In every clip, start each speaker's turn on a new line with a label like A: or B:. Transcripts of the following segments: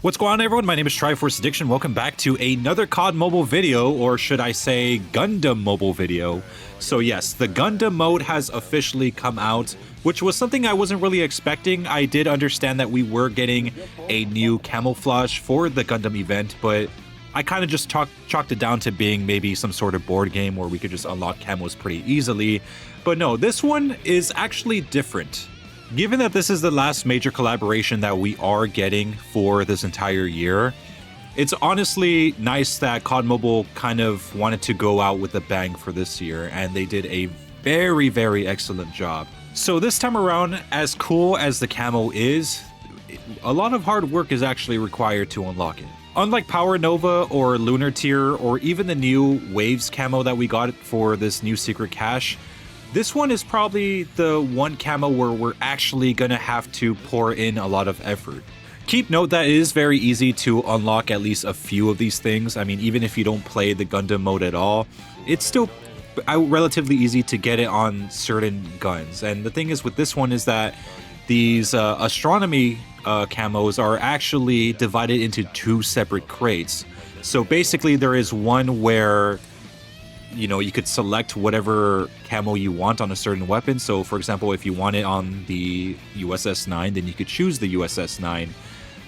A: What's going on, everyone? My name is Triforce Addiction. Welcome back to another COD mobile video, or should I say Gundam mobile video. So yes, the Gundam mode has officially come out, which was something I wasn't really expecting. I did understand that we were getting a new camouflage for the Gundam event, but I kind of just chalked it down to being maybe some sort of board game where we could just unlock camos pretty easily. But no, this one is actually different. Given that this is the last major collaboration that we are getting for this entire year, it's honestly nice that COD Mobile kind of wanted to go out with a bang for this year, and they did a very, very excellent job. So this time around, as cool as the camo is, a lot of hard work is actually required to unlock it. Unlike Power Nova or Lunar Tier or even the new Waves camo that we got for this new secret cache, this one is probably the one camo where we're actually gonna have to pour in a lot of effort. Keep note that it is very easy to unlock at least a few of these things. I mean, even if you don't play the Gundam mode at all, it's still relatively easy to get it on certain guns. And the thing is with this one is that these astronomy camos are actually divided into two separate crates. So basically there is one where you could select whatever camo you want on a certain weapon. So for example, if you want it on the USS-9, then you could choose the USS-9.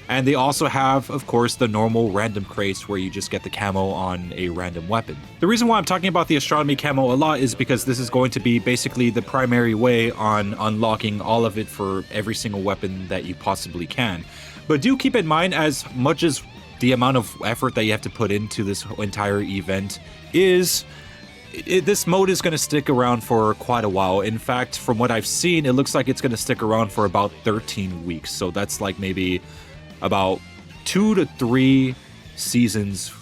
A: And they also have, of course, the normal random crates where you just get the camo on a random weapon. The reason why I'm talking about the astronomy camo a lot is because this is going to be basically the primary way on unlocking all of it for every single weapon that you possibly can. But do keep in mind, as much as the amount of effort that you have to put into this entire event is, this mode is going to stick around for quite a while. In fact, from what I've seen, it looks like it's going to stick around for about 13 weeks. So that's like maybe about 2 to 3 seasons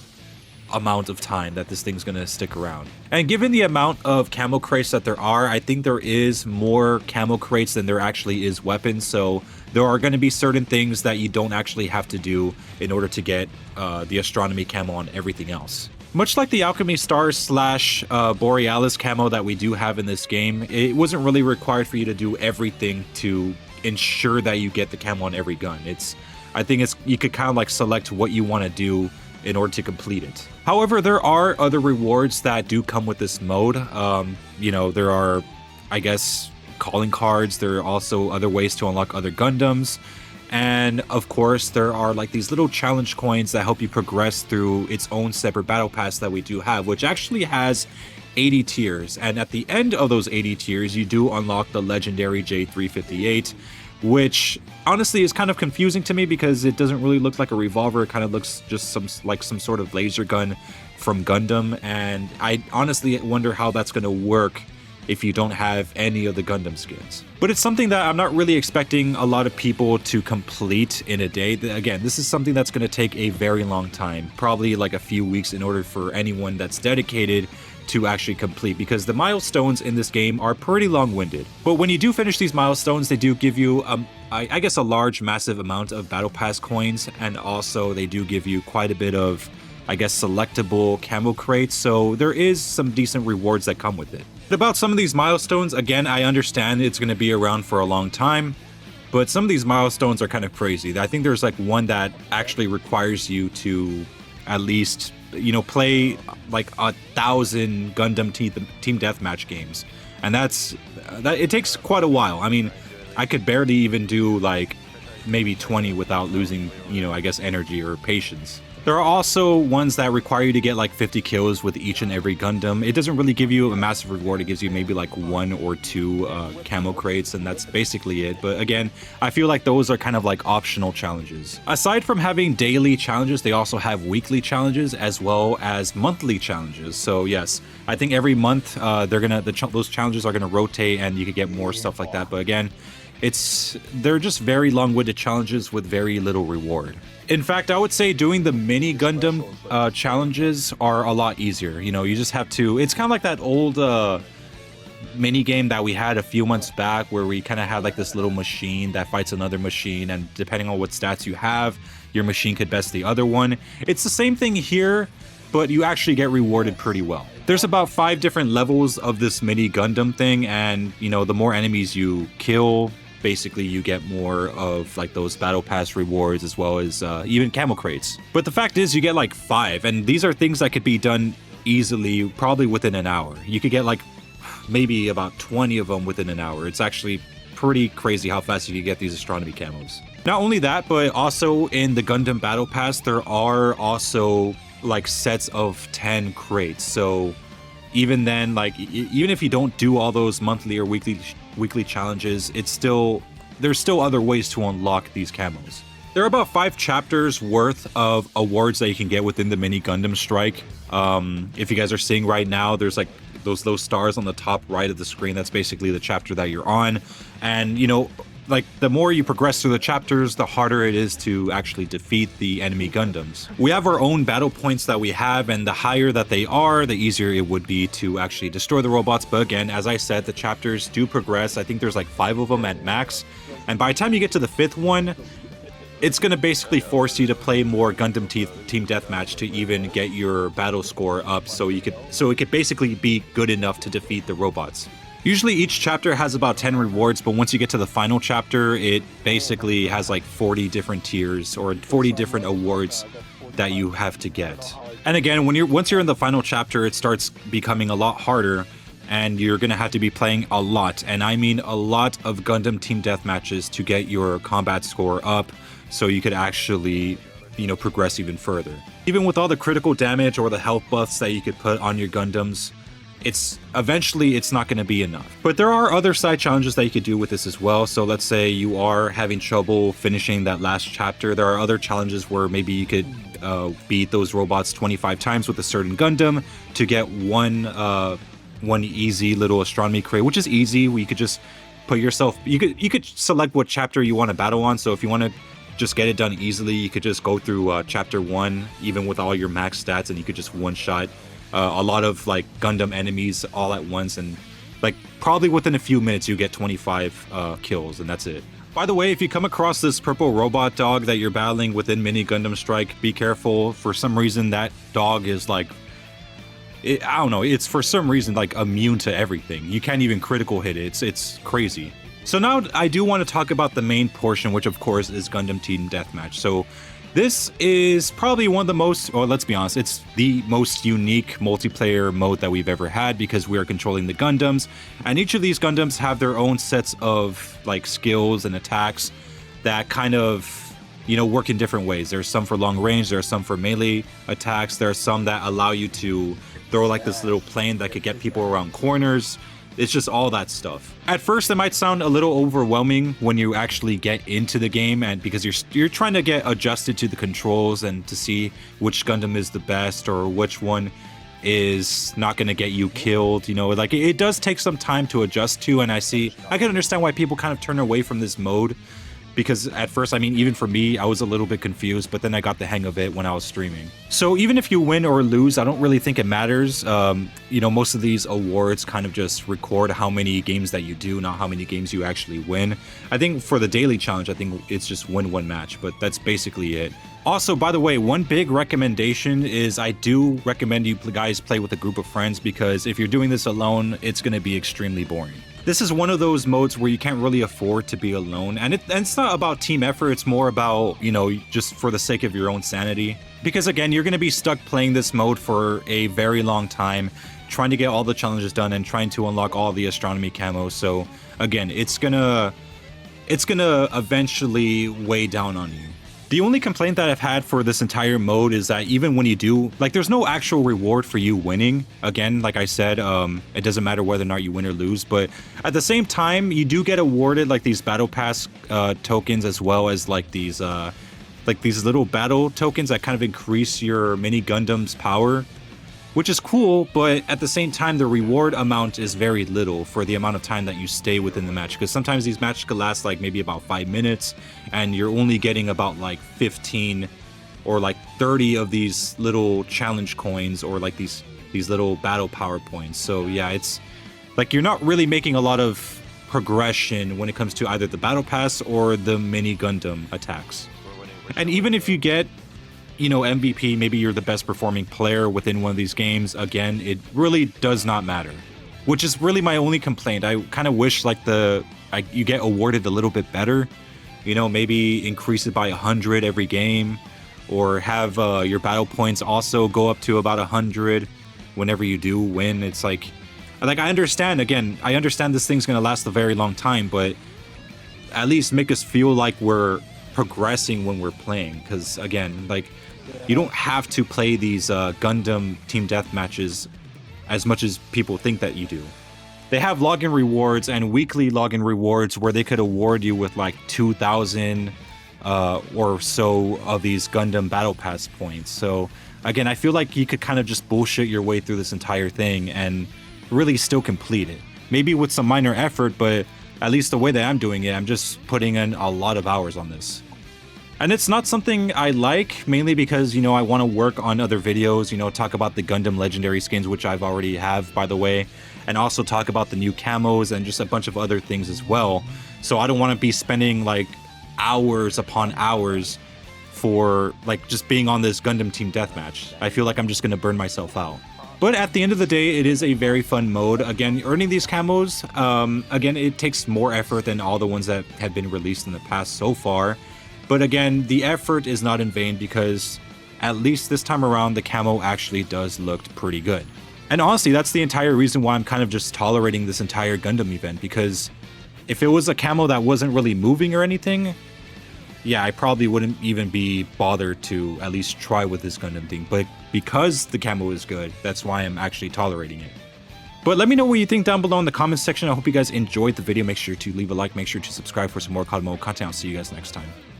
A: amount of time that this thing's going to stick around. And given the amount of camo crates that there are, I think there is more camo crates than there actually is weapons. So there are going to be certain things that you don't actually have to do in order to get the astronomy camo on everything else. Much like the Alchemy Stars / Borealis camo that we do have in this game, it wasn't really required for you to do everything to ensure that you get the camo on every gun. I think you could kind of like select what you want to do in order to complete it. However, there are other rewards that do come with this mode. There are, I guess, calling cards. There are also other ways to unlock other Gundams. And of course, there are like these little challenge coins that help you progress through its own separate battle pass that we do have, which actually has 80 tiers. And at the end of those 80 tiers, you do unlock the legendary J358, which honestly is kind of confusing to me because it doesn't really look like a revolver. It kind of looks just some sort of laser gun from Gundam. And I honestly wonder how that's going to work if you don't have any of the Gundam skins. But it's something that I'm not really expecting a lot of people to complete in a day. Again, this is something that's going to take a very long time, probably like a few weeks in order for anyone that's dedicated to actually complete, because the milestones in this game are pretty long-winded. But when you do finish these milestones, they do give you, I guess, a massive amount of Battle Pass coins, and also they do give you quite a bit of, I guess, selectable camo crates, so there is some decent rewards that come with it. But about some of these milestones, again, I understand it's going to be around for a long time, but some of these milestones are kind of crazy. I think there's like one that actually requires you to at least, play like 1,000 Gundam team deathmatch games, and it takes quite a while. I mean, I could barely even do like maybe 20 without losing, I guess, energy or patience. There are also ones that require you to get like 50 kills with each and every Gundam. It doesn't really give you a massive reward. It gives you maybe like 1 or 2 camo crates, and that's basically it. But again, I feel like those are kind of like optional challenges. Aside from having daily challenges, they also have weekly challenges as well as monthly challenges. So yes, I think every month those challenges are gonna rotate, and you could get more stuff like that. But again, they're just very long-winded challenges with very little reward. In fact, I would say doing the mini Gundam challenges are a lot easier. You just have to, it's kind of like that old mini game that we had a few months back where we kind of had like this little machine that fights another machine, and depending on what stats you have, your machine could best the other one. It's the same thing here, but you actually get rewarded pretty well. There's about 5 different levels of this mini Gundam thing, and the more enemies you kill, basically you get more of like those battle pass rewards as well as even camo crates. But the fact is you get like 5, and these are things that could be done easily, probably within an hour. You could get like maybe about 20 of them within an hour. It's actually pretty crazy how fast you can get these astronomy camos. Not only that, but also in the Gundam Battle Pass, there are also like sets of 10 crates. So even then, like even if you don't do all those monthly or weekly challenges, there's still other ways to unlock these camos. There are about 5 chapters worth of awards that you can get within the mini Gundam Strike. If you guys are seeing right now, there's like those stars on the top right of the screen. That's basically the chapter that you're on. And you know, like the more you progress through the chapters, the harder it is to actually defeat the enemy Gundams. We have our own battle points that we have, and the higher that they are, the easier it would be to actually destroy the robots. But again, as I said, the chapters do progress. I think there's like 5 of them at max. And by the time you get to the 5th one, it's going to basically force you to play more Gundam Team Deathmatch to even get your battle score up so it could basically be good enough to defeat the robots. Usually each chapter has about 10 rewards, but once you get to the final chapter, it basically has like 40 different tiers or 40 different awards that you have to get. And again, once you're in the final chapter, it starts becoming a lot harder, and you're going to have to be playing a lot, and I mean a lot of Gundam Team Deathmatches to get your combat score up so you could actually, you know, progress even further. Even with all the critical damage or the health buffs that you could put on your Gundams, eventually it's not going to be enough. But there are other side challenges that you could do with this as well. So let's say you are having trouble finishing that last chapter. There are other challenges where maybe you could beat those robots 25 times with a certain Gundam to get one easy little astronomy crate, which is easy. Where you could just put yourself, you could select what chapter you want to battle on. So if you want to just get it done easily, you could just go through chapter 1 even with all your max stats, and you could just one-shot a lot of like Gundam enemies all at once, and like probably within a few minutes you get 25 kills, and that's it. By the way, if you come across this purple robot dog that you're battling within mini Gundam Strike, be careful. For some reason that dog is like, I don't know, it's for some reason like immune to everything. You can't even critical hit it. It's crazy. So now I do want to talk about the main portion, which of course is Gundam Team Deathmatch. So this is probably one of the most, or let's be honest, it's the most unique multiplayer mode that we've ever had, because we are controlling the Gundams, and each of these Gundams have their own sets of like skills and attacks that kind of, you know, work in different ways. There's some for long range, there are some for melee attacks, there are some that allow you to throw like this little plane that could get people around corners. It's just all that stuff. At first, it might sound a little overwhelming when you actually get into the game, and because you're trying to get adjusted to the controls and to see which Gundam is the best or which one is not going to get you killed. You know, like it does take some time to adjust to, and I can understand why people kind of turn away from this mode. Because at first, I mean, even for me, I was a little bit confused, but then I got the hang of it when I was streaming. So even if you win or lose, I don't really think it matters. You know, most of these awards kind of just record how many games that you do, not how many games you actually win. I think for the daily challenge, I think it's just win one match, but that's basically it. Also, by the way, one big recommendation is I do recommend you guys play with a group of friends, because if you're doing this alone, it's going to be extremely boring. This is one of those modes where you can't really afford to be alone, and it's not about team effort, it's more about, you know, just for the sake of your own sanity. Because again, you're going to be stuck playing this mode for a very long time, trying to get all the challenges done and trying to unlock all the astronomy camos. So again, it's gonna eventually weigh down on you. The only complaint that I've had for this entire mode is that even when you do, like, there's no actual reward for you winning. Again, like I said, it doesn't matter whether or not you win or lose, but at the same time, you do get awarded like these battle pass tokens, as well as like these little battle tokens that kind of increase your mini Gundam's power, which is cool, but at the same time, the reward amount is very little for the amount of time that you stay within the match, because sometimes these matches could last like maybe about 5 minutes, and you're only getting about like 15 or like 30 of these little challenge coins, or like these little battle power points. So yeah, it's like you're not really making a lot of progression when it comes to either the battle pass or the mini Gundam attacks. And even if you get, you know, MVP, maybe you're the best performing player within one of these games, again, it really does not matter. Which is really my only complaint. I kind of wish like the you get awarded a little bit better. You know, maybe increase it by 100 every game, or have your battle points also go up to about 100 whenever you do win. It's like I understand, again, I understand this thing's gonna last a very long time, but at least make us feel like we're progressing when we're playing. Because again, like, you don't have to play these Gundam team death matches as much as people think that you do. They have login rewards and weekly login rewards where they could award you with like 2,000 or so of these Gundam Battle Pass points. So again, I feel like you could kind of just bullshit your way through this entire thing and really still complete it. Maybe with some minor effort, but at least the way that I'm doing it, I'm just putting in a lot of hours on this. And it's not something I like, mainly because, you know, I want to work on other videos, you know, talk about the Gundam Legendary skins, which I've already have, by the way, and also talk about the new camos and just a bunch of other things as well. So I don't want to be spending like hours upon hours for like just being on this Gundam team deathmatch. I feel like I'm just going to burn myself out. But at the end of the day, it is a very fun mode. Again, earning these camos, again, it takes more effort than all the ones that have been released in the past so far. But again, the effort is not in vain because at least this time around, the camo actually does look pretty good. And honestly, that's the entire reason why I'm kind of just tolerating this entire Gundam event, because if it was a camo that wasn't really moving or anything, yeah, I probably wouldn't even be bothered to at least try with this Gundam thing. But because the camo is good, that's why I'm actually tolerating it. But let me know what you think down below in the comments section. I hope you guys enjoyed the video. Make sure to leave a like, make sure to subscribe for some more codm content. I'll see you guys next time.